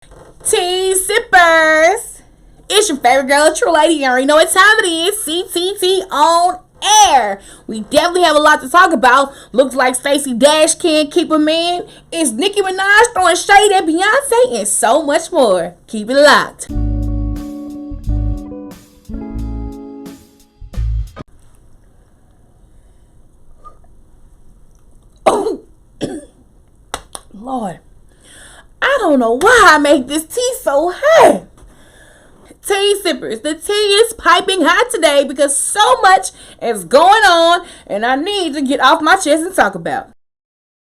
Tea sippers. It's your favorite girl, Tru Lady. You already know what time it is. CTT on air. We definitely have a lot to talk about. Looks like Stacey Dash can't keep a man. It's Nicki Minaj throwing shade at Beyonce and so much more. Keep it locked. Oh, Lord. I don't know why I make this tea so hot. Tea sippers, the tea is piping hot today because so much is going on and I need to get off my chest and talk about.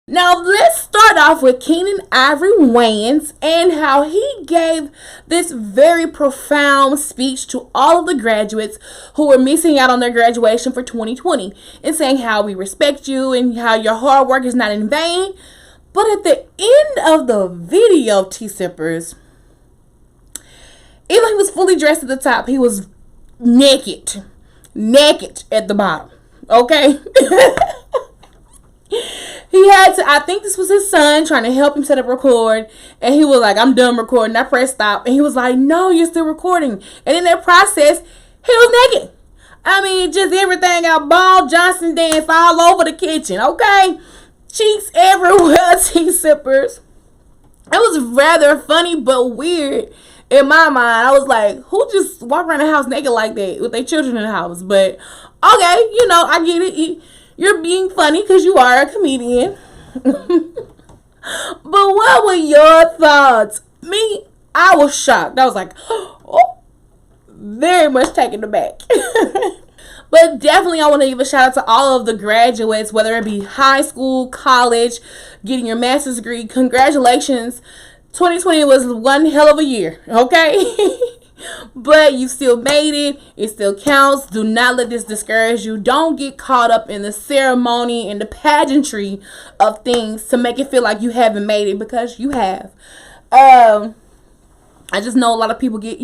Now let's start off with Keenan, Ivory, Wayans and how he gave this very profound speech to all of the graduates who were missing out on their graduation for 2020 and saying how we respect you and how your hard work is not in vain. But at the end of the video, tea sippers, even though he was fully dressed at the top, he was naked at the bottom. Okay? He had to, I think this was his son trying to help him set up record. And he was like, I'm done recording. I pressed stop. And he was like, no, you're still recording. And in that process, he was naked. I mean, just everything out, ball, Johnson dance all over the kitchen. Okay? Cheeks everywhere, tea sippers. It was rather funny but weird in my mind. I was like, who just walk around the house naked like that with their children in the house? But okay, I get it. You're being funny because you are a comedian. But what were your thoughts? Me, I was shocked. I was like, oh, very much taken aback. But definitely I want to give a shout out to all of the graduates, whether it be high school, college, getting your master's degree. Congratulations. 2020 was one hell of a year, okay? But you still made it. It still counts. Do not let this discourage you. Don't get caught up in the ceremony and the pageantry of things to make it feel like you haven't made it, because you have. I just know a lot of people get,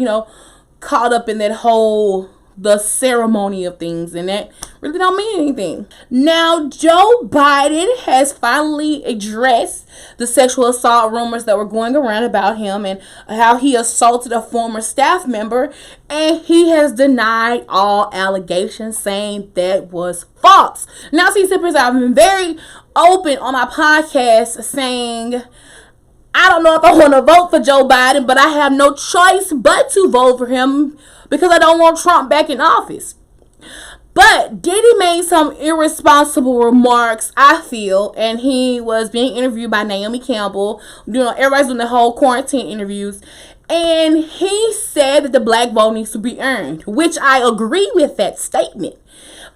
caught up in that whole the ceremony of things, and that really don't mean anything. Now, Joe Biden has finally addressed the sexual assault rumors that were going around about him and how he assaulted a former staff member, and he has denied all allegations, saying that was false. Now, see, sippers, I've been very open on my podcast saying I don't know if I want to vote for Joe Biden, but I have no choice but to vote for him because I don't want Trump back in office. But Diddy made some irresponsible remarks, I feel, and he was being interviewed by Naomi Campbell. Everybody's doing the whole quarantine interviews. And he said that the black vote needs to be earned, which I agree with that statement.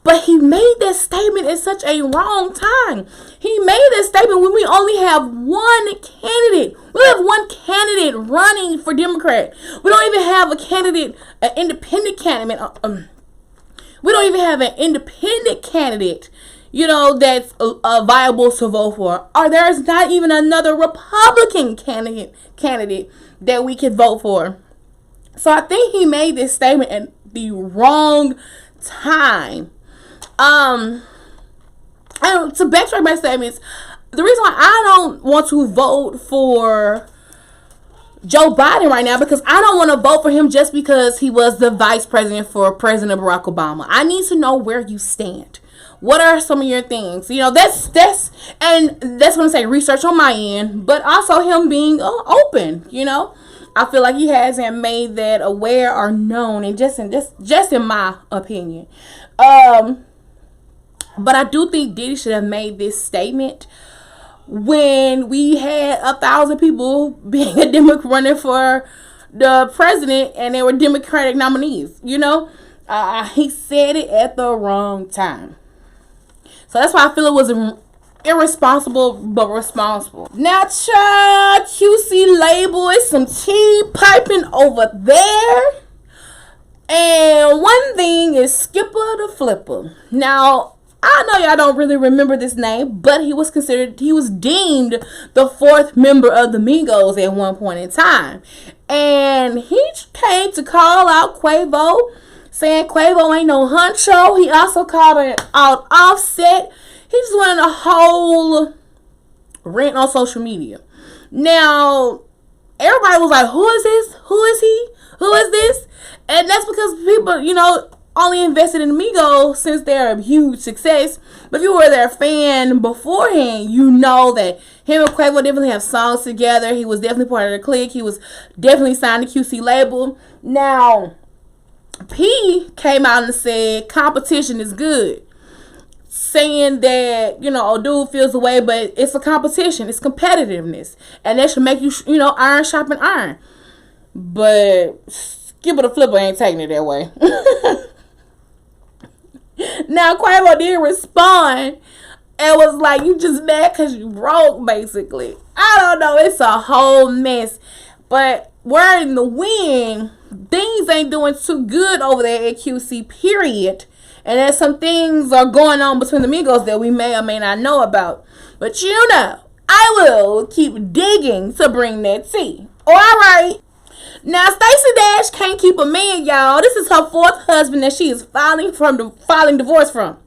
But he made that statement at such a wrong time. He made that statement when we only have one candidate. We have one candidate running for Democrat. We don't even have a candidate, an independent candidate. We don't even have an independent candidate, that's viable to vote for. Or there's not even another Republican candidate that we could vote for. So I think he made this statement at the wrong time. And to backtrack my statements, the reason why I don't want to vote for Joe Biden right now, because I don't want to vote for him just because he was the vice president for President Barack Obama. I need to know where you stand. What are some of your things? That's going to say research on my end, but also him being open. I feel like he hasn't made that aware or known, and just in my opinion. But I do think Diddy should have made this statement when we had 1,000 people being a Democrat running for the president, and they were Democratic nominees. He said it at the wrong time. So that's why I feel it was irresponsible but responsible. Now, child, QC label is some tea piping over there. And one thing is Skipper the Flipper. Now, I know y'all don't really remember this name, but he was deemed the fourth member of the Migos at one point in time. And he came to call out Quavo, saying Quavo ain't no honcho. He also called out Offset. He just went on a whole rant on social media. Now, everybody was like, who is this? Who is he? Who is this? And that's because people, only invested in Migos since they're a huge success. But if you were their fan beforehand, you know that him and Quavo definitely have songs together. He was definitely part of the clique. He was definitely signed to QC label. Now, P came out and said competition is good. Saying that, a dude feels away, but it's a competition. It's competitiveness. And that should make you, iron sharpen iron. But Skipper the Flipper ain't taking it that way. Now, Quavo did respond and was like, you just mad because you broke, basically. I don't know. It's a whole mess. But word in the wind, things ain't doing too good over there at QC, period. And there's some things are going on between the Migos that we may or may not know about. But I will keep digging to bring that tea. Alright. Now, Stacey Dash can't keep a man, y'all. This is her fourth husband that she is filing divorce from.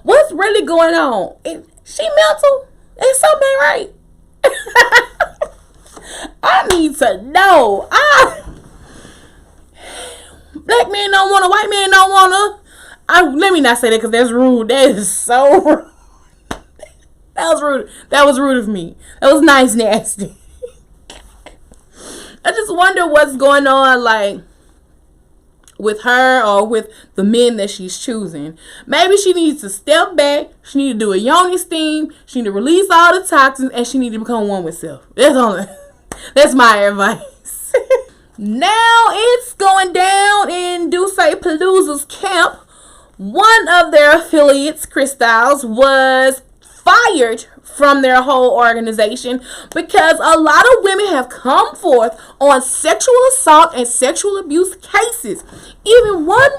What's really going on? She mental? Is something right? I need to know. Black men don't want to, white men don't want to. Let me not say that because that's rude. That is so rude. That was rude. That was rude of me. That was nice, nasty. I just wonder what's going on, like, with her or with the men that she's choosing. Maybe she needs to step back. She needs to do a yoni steam. She needs to release all the toxins, and she needs to become one with self. That's my advice. Now it's going down in Duce Palooza's camp. One of their affiliates, Chris Styles, was fired from their whole organization because a lot of women have come forth on sexual assault and sexual abuse cases. Even one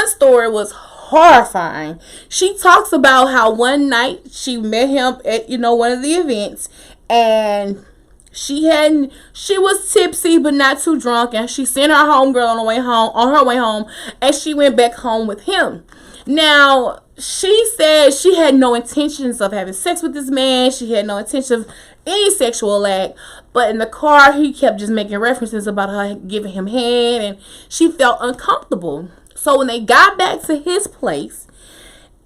story was horrifying. She talks about how one night she met him at, one of the events, and she was tipsy but not too drunk, and she sent her homegirl on her way home, and she went back home with him. Now, she said she had no intentions of having sex with this man. She had no intention of any sexual act. But in the car, he kept just making references about her giving him head, and she felt uncomfortable. So when they got back to his place,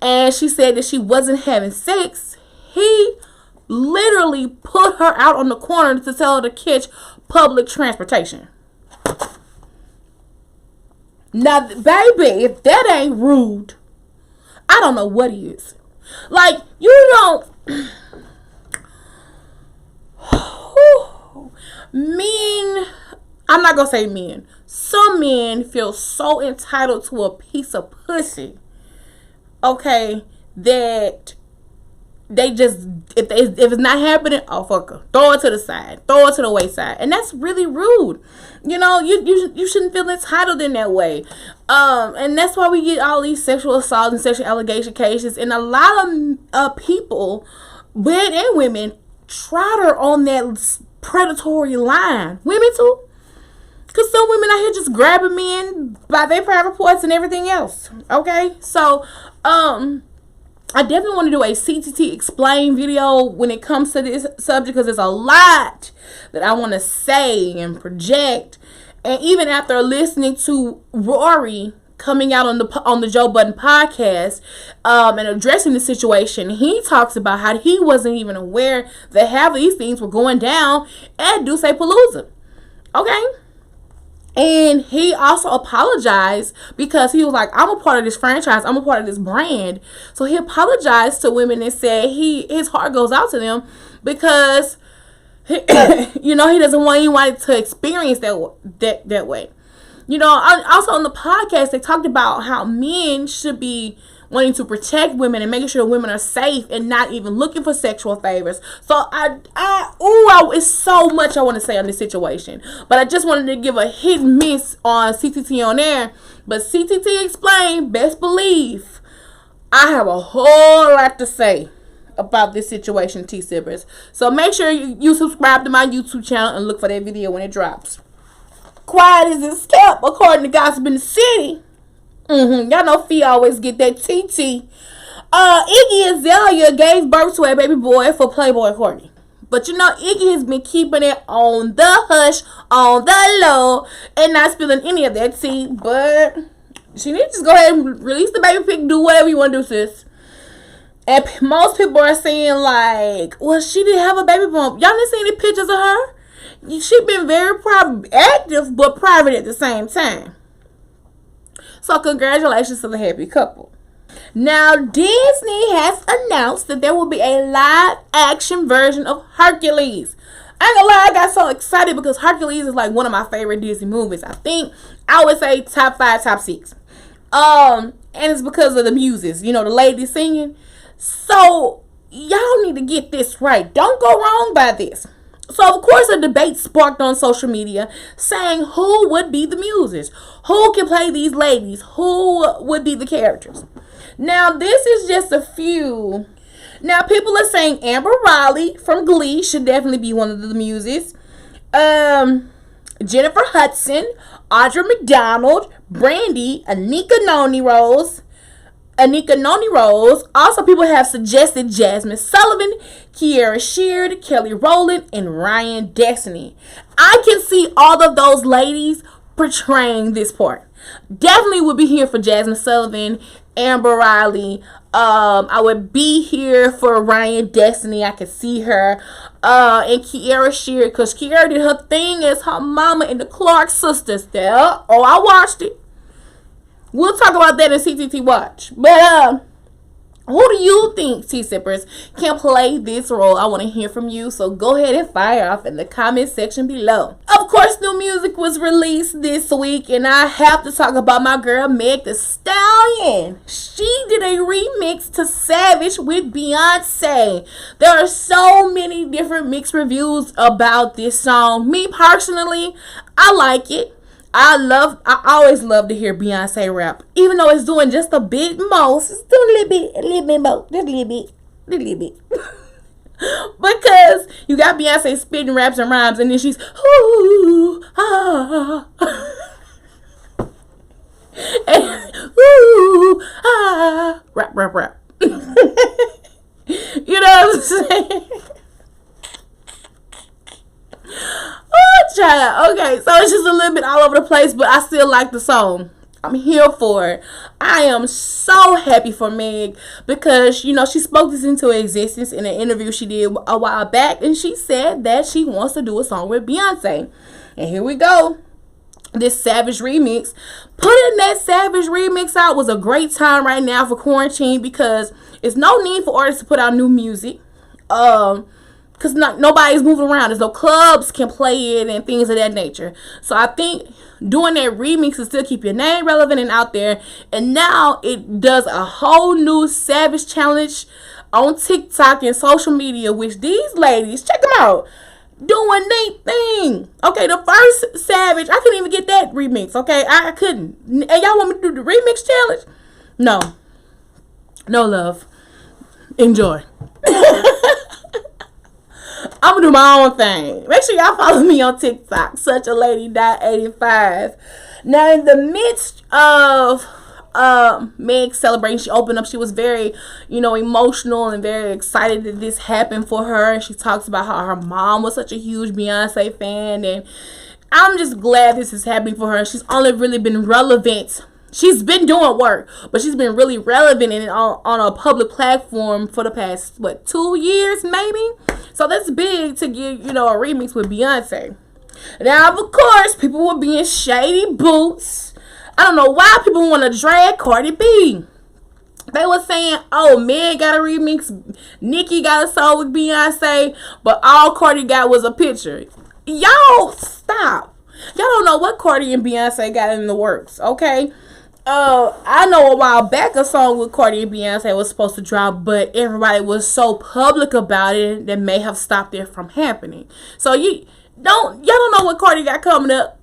and she said that she wasn't having sex, he literally put her out on the corner to tell her to catch public transportation. Now, baby, if that ain't rude, I don't know what is. Like, men, I'm not gonna say men. Some men feel so entitled to a piece of pussy, okay, that they just, if it's not happening, oh, fuck her. Throw it to the side. Throw it to the wayside. And that's really rude. You shouldn't feel entitled in that way. And that's why we get all these sexual assault and sexual allegation cases. And a lot of people, men and women, trotter on that predatory line. Women too. Because some women out here just grabbing men by their private parts and everything else. Okay? So, I definitely want to do a CTT explain video when it comes to this subject, because there's a lot that I want to say and project. And even after listening to Rory coming out on the Joe Budden podcast and addressing the situation, he talks about how he wasn't even aware that half of these things were going down at Duce Palooza. Okay? And he also apologized because he was like, I'm a part of this franchise. I'm a part of this brand. So he apologized to women and said his heart goes out to them because, he doesn't want anyone to experience that way. Also on the podcast, they talked about how men should be wanting to protect women and making sure women are safe and not even looking for sexual favors. So it's so much I want to say on this situation, but I just wanted to give a hit and miss on CTT on air. But CTT explained, best believe I have a whole lot to say about this situation, T-Sippers. So make sure you subscribe to my YouTube channel and look for that video when it drops. Quiet as it's kept, according to Gossip in the City. Y'all know Fee always get that TT. Iggy Azalea gave birth to a baby boy for Playboy Courtney. But you know, Iggy has been keeping it on the hush, on the low, and not spilling any of that tea. But she needs to just go ahead and release the baby pic, do whatever you want to do, sis. And most people are saying, like, well, she didn't have a baby bump. Y'all didn't see any pictures of her? She been very active, but private at the same time. So congratulations to the happy couple. Now, Disney has announced that there will be a live action version of Hercules. I ain't gonna lie, I got so excited because Hercules is like one of my favorite Disney movies. I would say top 5, top 6. And it's because of the muses, you know, the ladies singing. So y'all need to get this right. Don't go wrong by this. So, of course, a debate sparked on social media saying who would be the muses? Who can play these ladies? Who would be the characters? Now, this is just a few. Now, people are saying Amber Riley from Glee should definitely be one of the muses. Jennifer Hudson, Audra McDonald, Brandy, Anika Noni Rose. Also, people have suggested Jasmine Sullivan, Kiara Sheard, Kelly Rowland, and Ryan Destiny. I can see all of those ladies portraying this part. Definitely would be here for Jasmine Sullivan, Amber Riley. I would be here for Ryan Destiny. I could see her. And Kiara Sheard, because Kiara did her thing as her mama in the Clark Sisters. There. Oh, I watched it. We'll talk about that in CTT Watch. But who do you think, T-Sippers, can play this role? I want to hear from you. So go ahead and fire off in the comment section below. Of course, new music was released this week. And I have to talk about my girl, Meg Thee Stallion. She did a remix to Savage with Beyonce. There are so many different mixed reviews about this song. Me, personally, I like it. I always love to hear Beyonce rap. Even though it's doing just a bit most. It's doing a little bit more. Just a little bit. Because you got Beyonce spitting raps and rhymes and then she's ooh, ah. And ooh, ah. Rap. You know what I'm saying? Oh, child. Okay, so it's just a little bit all over the place, but I still like the song. I'm here for it. I am so happy for Meg because, you know, she spoke this into existence in an interview she did a while back, and she said that she wants to do a song with Beyonce. And here we go. This Savage remix. Putting that Savage remix out was a great time right now for quarantine because it's no need for artists to put out new music. Because nobody's moving around. There's no clubs can play it and things of that nature. So I think doing that remix will still keep your name relevant and out there. And now it does a whole new Savage challenge on TikTok and social media, which these ladies, check them out, doing their thing. Okay, the first Savage, I couldn't even get that remix. Okay, I couldn't. And y'all want me to do the remix challenge? No. No love. Enjoy. I'm gonna do my own thing. Make sure y'all follow me on TikTok, suchalady.85. Now, in the midst of Meg's celebration, she opened up. She was very, emotional and very excited that this happened for her. And she talks about how her mom was such a huge Beyonce fan, and I'm just glad this is happening for her. She's only really been relevant. She's been doing work, but she's been really relevant on a public platform for the past, 2 years maybe? So that's big to get, a remix with Beyonce. Now, of course, people were being shady boots. I don't know why people want to drag Cardi B. They were saying, oh, Meg got a remix, Nicki got a song with Beyonce, but all Cardi got was a picture. Y'all, stop. Y'all don't know what Cardi and Beyonce got in the works, okay? I know a while back a song with Cardi and Beyonce was supposed to drop, but everybody was so public about it that may have stopped it from happening. So y'all don't know what Cardi got coming up.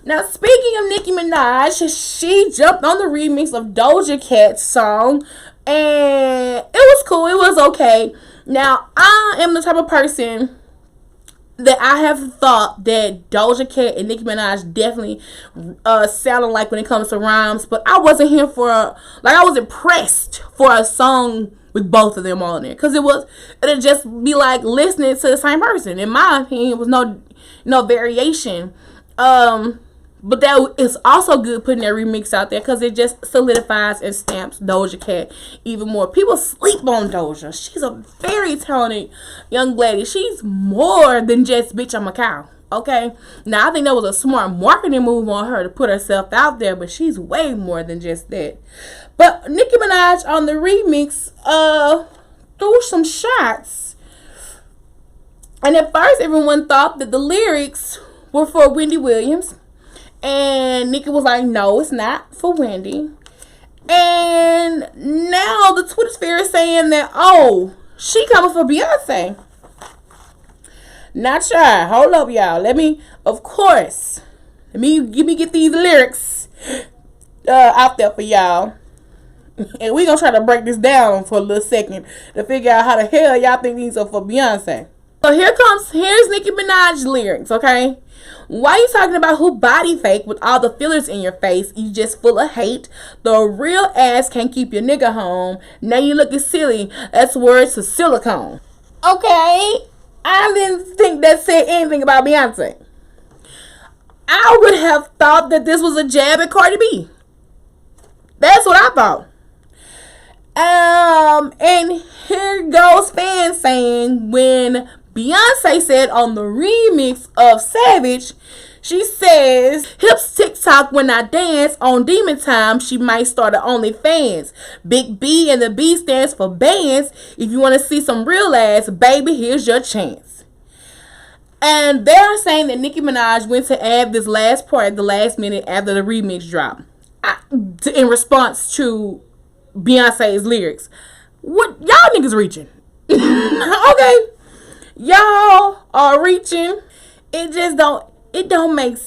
Now, speaking of Nicki Minaj, she jumped on the remix of Doja Cat's song, and it was cool. It was okay. Now, I am the type of person, that I have thought that Doja Cat and Nicki Minaj definitely sounded like when it comes to rhymes, but I wasn't here for I wasn't pressed for a song with both of them on it, because it'd just be like listening to the same person. In my opinion, it was no variation. But that is also good putting that remix out there, because it just solidifies and stamps Doja Cat even more. People sleep on Doja. She's a very talented young lady. She's more than just bitch, I'm a cow. Okay? Now, I think that was a smart marketing move on her to put herself out there, but she's way more than just that. But Nicki Minaj on the remix threw some shots. And at first, everyone thought that the lyrics were for Wendy Williams. And Nicki was like, no, it's not for Wendy. And now the Twitter sphere is saying that, oh, she coming for Beyonce. Not sure. Hold up, y'all. Let me get these lyrics out there for y'all. And we gonna try to break this down for a little second to figure out how the hell y'all think these are for Beyonce. So here's Nicki Minaj's lyrics, okay? Why you talking about who body fake with all the fillers in your face? You just full of hate. The real ass can't keep your nigga home. Now you looking silly. That's words to silicone. Okay, I didn't think that said anything about Beyonce. I would have thought that this was a jab at Cardi B. That's what I thought. And here goes fans saying when Beyonce said on the remix of Savage, she says, hips TikTok when I dance. On Demon Time, she might start an OnlyFans. Big B and the B stands for bands. If you want to see some real ass, baby, here's your chance. And they're saying that Nicki Minaj went to add this last part at the last minute after the remix dropped, in response to Beyonce's lyrics. What y'all niggas reaching? Okay. Y'all are reaching. It doesn't make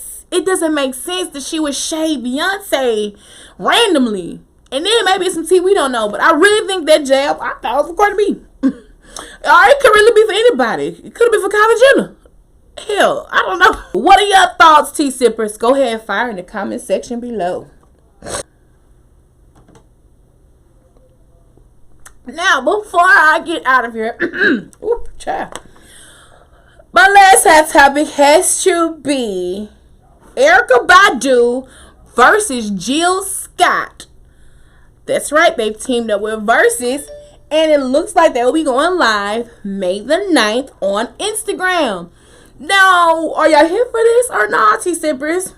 sense that she would shade Beyonce randomly. And then maybe it's some tea we don't know, but I really think that jab, I thought it was for Cardi B. Or it could really be for anybody. It could have been for Kylie Jenner. Hell, I don't know. What are your thoughts, tea sippers? Go ahead and fire in the comment section below. Now, before I get out of here, ooh, child. My last hot topic has to be Erykah Badu versus Jill Scott. That's right, they've teamed up with Versus, and it looks like they will be going live May the 9th on Instagram. Now, are y'all here for this or not, tea sippers?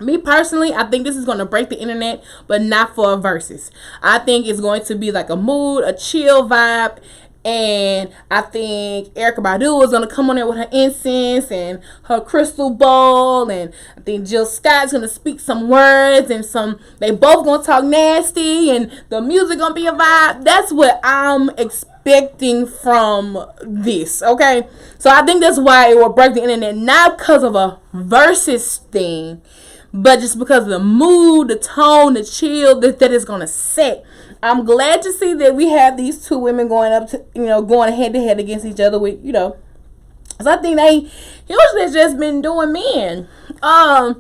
Me personally, I think this is going to break the internet, but not for a Versus. I think it's going to be like a mood, a chill vibe. And I think Erykah Badu is going to come on there with her incense and her crystal bowl. And I think Jill Scott's going to speak some words. And they both going to talk nasty. And the music going to be a vibe. That's what I'm expecting from this. Okay? So I think that's why it will break the internet. Not because of a Versus thing, but just because of the mood, the tone, the chill that is going to set. I'm glad to see that we have these two women going up to, going head to head against each other with, because I think they usually just been doing men. Now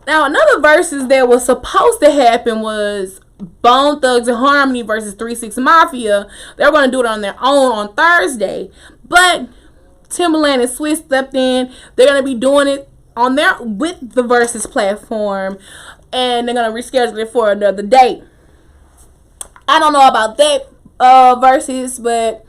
another Versus that was supposed to happen was Bone Thugs and Harmony versus 3 6 Mafia. They're going to do it on their own on Thursday, but Timbaland and Swiss stepped in. They're going to be doing it on with the Versus platform, and they're going to reschedule it for another date. I don't know about that Versus, but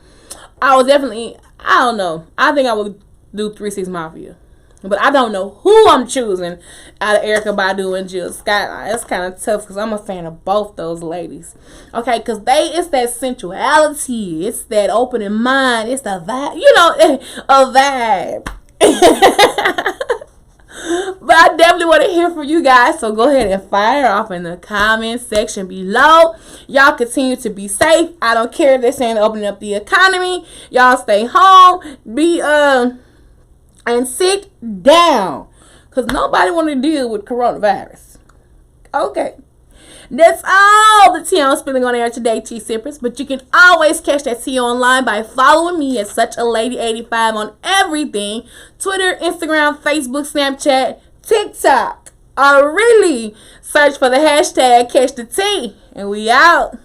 I don't know. I think I would do 3 6 Mafia. But I don't know who I'm choosing out of Erykah Badu and Jill Scott. That's kind of tough because I'm a fan of both those ladies. Okay, because it's that sensuality. It's that opening mind. It's the vibe. A vibe. But I definitely want to hear from you guys. So go ahead and fire off in the comment section below. Y'all continue to be safe. I don't care if they're saying opening up the economy. Y'all stay home. And sit down. Because nobody want to deal with coronavirus. Okay. That's all the tea I'm spilling on air today, tea sippers. But you can always catch that tea online by following me at Such a Lady 85 on everything: Twitter, Instagram, Facebook, Snapchat, TikTok. Or really search for the hashtag Catch the Tea. And we out.